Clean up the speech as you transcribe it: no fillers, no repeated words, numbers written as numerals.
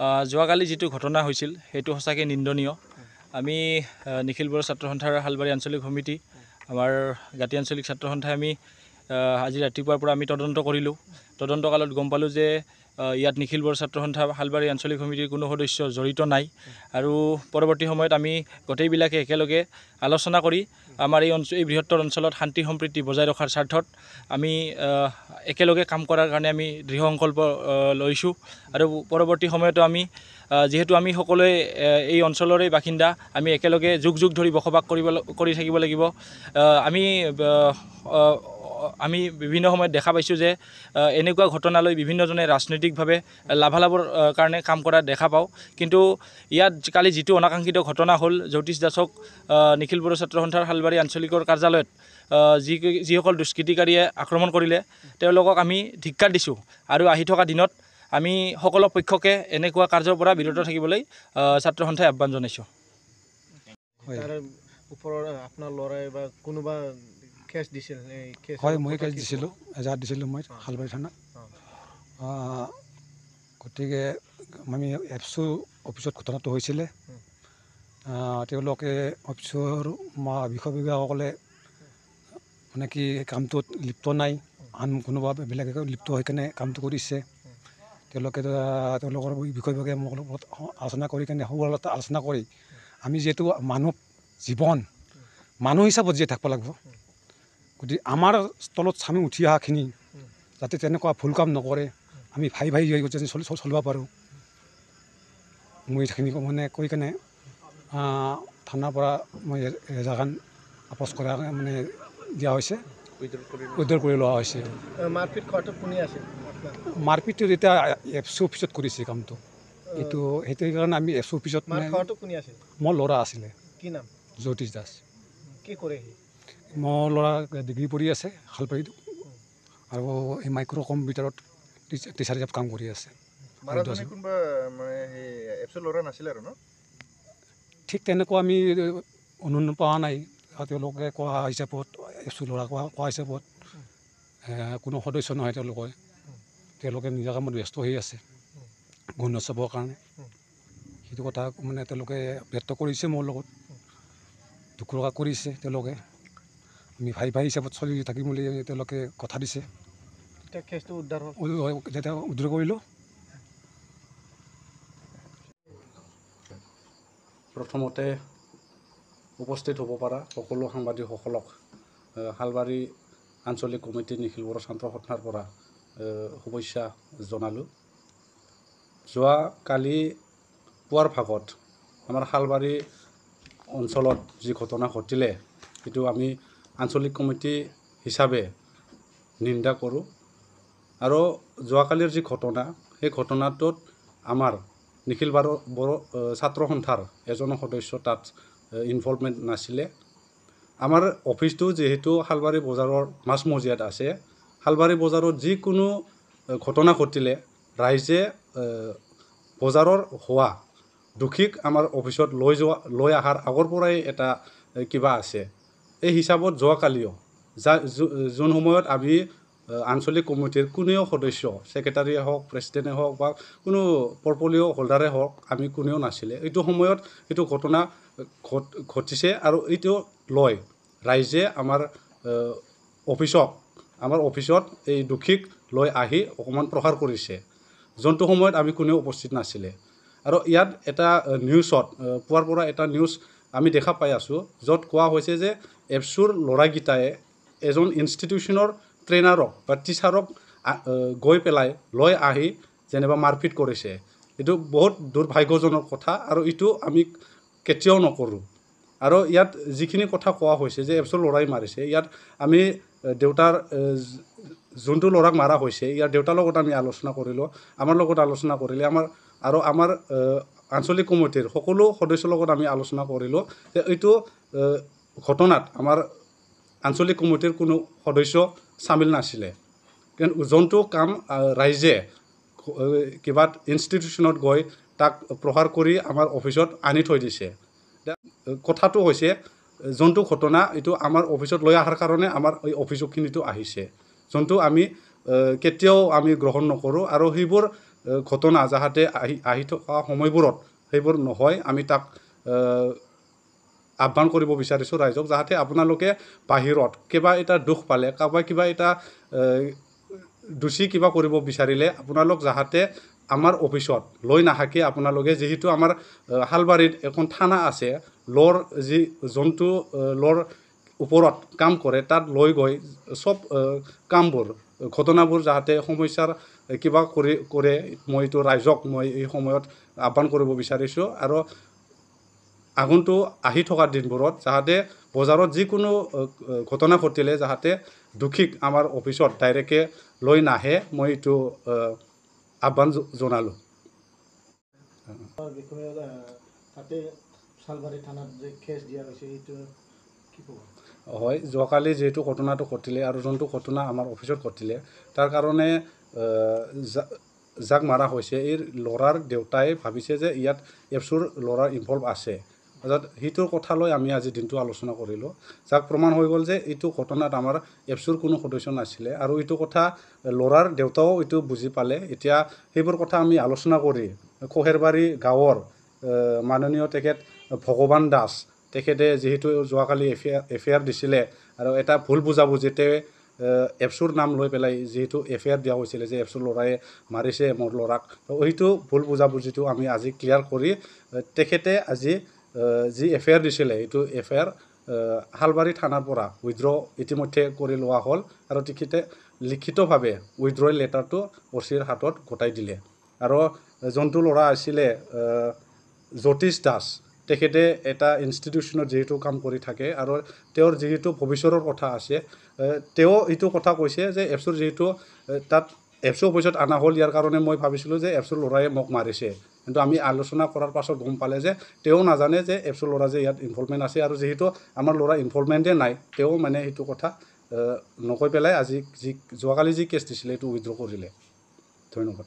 যোৱাকালি যিটো ঘটনা হৈছিল সেইটো সঁচাকৈ নিন্দনীয়। আমি নিখিল বড়ো ছাত্ৰ সন্থাৰ হালবাৰী আঞ্চলিক সমিতি, আমাৰ গাঁতি আঞ্চলিক ছাত্ৰ সন্থাই আমি আজি ৰাতিপুৱাৰ পৰা আমি তদন্ত কৰিলোঁ। তদন্তকালত গম পালোঁ যে ইয়াত নিখিল বড়ো ছাত্ৰ সন্থা হালবাৰী আঞ্চলিক সমিতিৰ কোনো সদস্য জড়িত নাই। আৰু পৰৱৰ্তী সময়ত আমি গোটেইবিলাকে একেলগে আলোচনা কৰি আমাৰ এই বৃহত্তৰ অঞ্চলত শান্তি সম্প্ৰীতি বজাই ৰখাৰ স্বাৰ্থত আমি একেলগে কাম কৰাৰ কাৰণে আমি দৃঢ় সংকল্প লৈছোঁ। আৰু পৰৱৰ্তী সময়তো আমি যিহেতু আমি সকলোৱে এই অঞ্চলৰে বাসিন্দা, আমি একেলগে যুগ যুগ ধৰি বসবাস কৰি থাকিব লাগিব। আমি বিভিন্ন সময়ত দেখা পাইছোঁ যে এনেকুৱা ঘটনালৈ বিভিন্নজনে ৰাজনৈতিকভাৱে লাভালাভৰ কাৰণে কাম কৰা দেখা পাওঁ। কিন্তু ইয়াত কালি যিটো অনাকাংক্ষিত ঘটনা হ'ল, জ্যোতিষ দাসক নিখিল বড়ো ছাত্ৰ সন্থাৰ হালবাৰী আঞ্চলিকৰ কাৰ্যালয়ত যিসকল দুষ্কৃতিকাৰীয়ে আক্ৰমণ কৰিলে তেওঁলোকক আমি ধিক্কাৰ দিছোঁ। আৰু আহি থকা দিনত আমি সকলো পক্ষকে এনেকুৱা কাৰ্যৰ পৰা বিৰত থাকিবলৈ ছাত্ৰ সন্থাই আহ্বান জনাইছোঁ। তাৰ ওপৰত আপোনাৰ ল'ৰাই বা কোনোবা কেছ দিছিল? হয়, মই কেছ দিছিলোঁ, এজাহাৰ দিছিলোঁ মই হালবাৰী থানাত। গতিকে আমি এফচু অফিচত ঘটনাটো হৈছিলে। তেওঁলোকে অফিচৰ বিষয়ববীয়াসকলে মানে কি কামটোত লিপ্ত নাই, আন কোনোবা বেলেগে লিপ্ত হৈ কেনে কামটো কৰিছে। তেওঁলোকৰ বিষয়ববীয়াই মোৰ লগত আলোচনা কৰি কেনে সবলতা আলোচনা কৰি আমি যিহেতু মানুহ হিচাপত জীয়াই থাকিব লাগিব। গতিকে আমাৰ স্থলত স্বামী উঠি অহাখিনি যাতে তেনেকুৱা ভুল কাম নকৰে, আমি ভাই যাতে চলিব পাৰোঁ। মই সেইখিনি মানে কৈ কেনে থানাৰ পৰা মই এজাহাৰখন আপচ কৰা মানে দিয়া হৈছে, উইথড্ৰ কৰি লোৱা হৈছে। মাৰপিট কৰাটো কোনে আছিল? মাৰপিটটো যেতিয়া এফচি অফিচত কৰিছে কামটো, সেইটো কাৰণে আমি এফচি অফিচত কোনে আছিল? মোৰ ল'ৰা আছিলে। কি নাম? জ্যোতিষ দাস। কি কৰে সি? মোৰ ল'ৰা ডিগ্ৰী পঢ়ি আছে হালবাৰীত, আৰু এই মাইক্ৰ' কম্পিউটাৰত টিচাৰ হিচাপে কাম কৰি আছে। ঠিক তেনেকুৱা আমি অনুমান পোৱা নাই। তেওঁলোকে কোৱা হিচাপত এফচি ল'ৰা কোৱা হিচাপত কোনো সদস্য নহয়। তেওঁলোকে নিজৰ কামত ব্যস্ত হৈ আছে গুণোৎসৱৰ কাৰণে। সেইটো কথা মানে তেওঁলোকে ব্যক্ত কৰিছে মোৰ লগত, দুখ প্ৰকাশ কৰিছে। তেওঁলোকে আমি ভাই হিচাপত চলি থাকিম বুলি তেওঁলোকে কথা দিছে। কেছটো উদ্ধাৰ কৰিলোঁ। প্ৰথমতে উপস্থিত হ'ব পৰা সকলো সাংবাদিকসকলক হালবাৰী আঞ্চলিক কমিটি নিখিল বড়ো ছাত্ৰ সন্থাৰ পৰা শুভেচ্ছা জনালোঁ। যোৱা কালি পুৱাৰ ভাগত আমাৰ হালবাৰী অঞ্চলত যি ঘটনা ঘটিলে, সেইটো আমি আঞ্চলিক কমিটি হিচাপে নিন্দা কৰোঁ। আৰু যোৱাকালিৰ যি ঘটনা, সেই ঘটনাটোত আমাৰ নিখিল বড়ো ছাত্ৰ সন্থাৰ এজনো সদস্য তাত ইনভলভমেণ্ট নাছিলে। আমাৰ অফিচটো যিহেতু হালবাৰী বজাৰৰ মাজমজিয়াত আছে, হালবাৰী বজাৰত যিকোনো ঘটনা ঘটিলে ৰাইজে বজাৰৰ হোৱা দোষীক আমাৰ অফিচত লৈ অহাৰ আগৰ পৰাই এটা কিবা আছে। এই হিচাপত যোৱাকালিও যোন সময়ত আমি আঞ্চলিক কমিটিৰ কোনেও সদস্য, ছেক্ৰেটাৰীয়ে হওক, প্ৰেছিডেণ্টে হওক বা কোনো পৰ্টফলিঅ' হোল্ডাৰে হওক, আমি কোনেও নাছিলে। এইটো সময়ত এইটো ঘটনা ঘটিছে। আৰু এইটো লৈ ৰাইজে আমাৰ অফিচত এই দোষীক লৈ আহি অকণমান প্ৰহাৰ কৰিছে, যোনটো সময়ত আমি কোনেও উপস্থিত নাছিলে। আৰু ইয়াত এটা নিউজত পুৱাৰ পৰা এটা নিউজ আমি দেখা পাই আছোঁ, য'ত কোৱা হৈছে যে এফচুৰ ল'ৰাকেইটাই এজন ইনষ্টিটিউশ্যনৰ ট্ৰেইনাৰক বা টিচাৰক গৈ পেলাই লৈ আহি যেনিবা মাৰপিট কৰিছে। এইটো বহুত দুৰ্ভাগ্যজনক কথা, আৰু এইটো আমি কেতিয়াও নকৰোঁ। আৰু ইয়াত যিখিনি কথা কোৱা হৈছে যে এফচুৰ ল'ৰাই মাৰিছে, ইয়াত আমি দেউতাৰ যোনটো ল'ৰাক মাৰা হৈছে, ইয়াৰ দেউতাৰ লগত আমি আলোচনা কৰিলোঁ, আমাৰ লগত আলোচনা কৰিলে আমাৰ আঞ্চলিক কমিটিৰ সকলো সদস্যৰ লগত আমি আলোচনা কৰিলোঁ যে এইটো ঘটনাত আমাৰ আঞ্চলিক কমিটিৰ কোনো সদস্য চামিল নাছিলে। কিন্তু যোনটো কাম ৰাইজে কিবা ইনষ্টিটিউশ্যনত গৈ তাক প্ৰহাৰ কৰি আমাৰ অফিচত আনি থৈ দিছে। কথাটো হৈছে যোনটো ঘটনা এইটো আমাৰ অফিচত লৈ অহাৰ কাৰণে আমাৰ এই অভিযোগখিনিতো আহিছে, যোনটো আমি কেতিয়াও আমি গ্ৰহণ নকৰোঁ। আৰু সেইবোৰ ঘটনা যাহাতে আহি থকা সময়বোৰত সেইবোৰ নহয় আমি তাক আহ্বান কৰিব বিচাৰিছোঁ ৰাইজক যাহাতে আপোনালোকে বাহিৰত কিবা এটা দুখ পালে কাৰোবাৰ কিবা এটা দোষী কিবা কৰিব বিচাৰিলে আপোনালোক যাহাতে আমাৰ অফিচত লৈ নাথাকি আপোনালোকে যিহেতু আমাৰ হালবাৰীত এখন থানা আছে লৰ যোনটো লৰ ওপৰত কাম কৰে তাত লৈ গৈ চব কামবোৰ ঘটনাবোৰ যাহাতে সমস্যাৰ কিবা কৰে মই এইটো ৰাইজক মই এই সময়ত আহ্বান কৰিব বিচাৰিছোঁ আৰু আগন্তুক আহি থকা দিনবোৰত যাহাতে বজাৰত যিকোনো ঘটনা ঘটিলে যাহাতে দুখীক আমাৰ অফিচত ডাইৰেক্টকে লৈ নাহে মই এইটো আহ্বান জনালোঁ তাতে চালবাৰী থানাত যে কেছ দিয়া হৈছে এইটো কি ক'ব হয় যোৱাকালি যিহেতু ঘটনাটো ঘটিলে আৰু যোনটো ঘটনা আমাৰ অফিচত ঘটিলে তাৰ কাৰণে যাক মাৰা হৈছে এই ল'ৰাৰ দেউতাই ভাবিছে যে ইয়াত এপছুৰ ল'ৰাৰ ইনভলভ আছে অৰ্থাৎ সেইটোৰ কথা লৈ আমি আজি দিনটো আলোচনা কৰিলোঁ যাক প্ৰমাণ হৈ গ'ল যে এইটো ঘটনাত আমাৰ এপছুৰ কোনো সদস্য নাছিলে আৰু এইটো কথা ল'ৰাৰ দেউতাও এইটো বুজি পালে এতিয়া সেইবোৰ কথা আমি আলোচনা কৰি খহেৰবাৰী গাঁৱৰ মাননীয় তেখেত ভগৱান দাস তেখেতে যিহেতু যোৱাকালি এফআইআৰ দিছিলে আৰু এটা ভুল বুজাবুজিতে এপছুৰ নাম লৈ পেলাই যিহেতু এফআইআৰ দিয়া হৈছিলে যে এপছুৰ ল'ৰাই মাৰিছে মোৰ ল'ৰাক সেইটো ভুল বুজাবুজিটো আমি আজি ক্লিয়াৰ কৰি তেখেতে আজি যি এফআইআৰ দিছিলে এইটো এফআইআৰ হালবাৰী থানাৰ পৰা উইথড্ৰ ইতিমধ্যে কৰি লোৱা হ'ল আৰু তেখেতে লিখিতভাৱে উইথড্ৰয়েল লেটাৰটো অ'চিৰ হাতত গতাই দিলে আৰু যোনটো ল'ৰা আছিলে জ্যোতিষ দাস তেখেতে এটা ইনষ্টিটিউশ্যনত যিহেতু কাম কৰি থাকে আৰু তেওঁৰ যিহেতু ভৱিষ্যতৰ কথা আছে তেওঁ এইটো কথা কৈছে যে এপছুৰ যিহেতু তাত এপছু অফিচত অনা হ'ল ইয়াৰ কাৰণে মই ভাবিছিলোঁ যে এপছুৰ ল'ৰাই মোক মাৰিছে কিন্তু আমি আলোচনা কৰাৰ পাছত গম পালে যে তেওঁ নাজানে যে এপছুৰ ল'ৰা যে ইয়াত ইনভলভমেণ্ট আছে আৰু যিহেতু আমাৰ ল'ৰা ইনভলভমেণ্টে নাই তেওঁ মানে সেইটো কথা নকৈ পেলাই আজি যোৱাকালি যি কেছ দিছিলে এইটো উইথড্ৰ কৰিলে ধন্যবাদ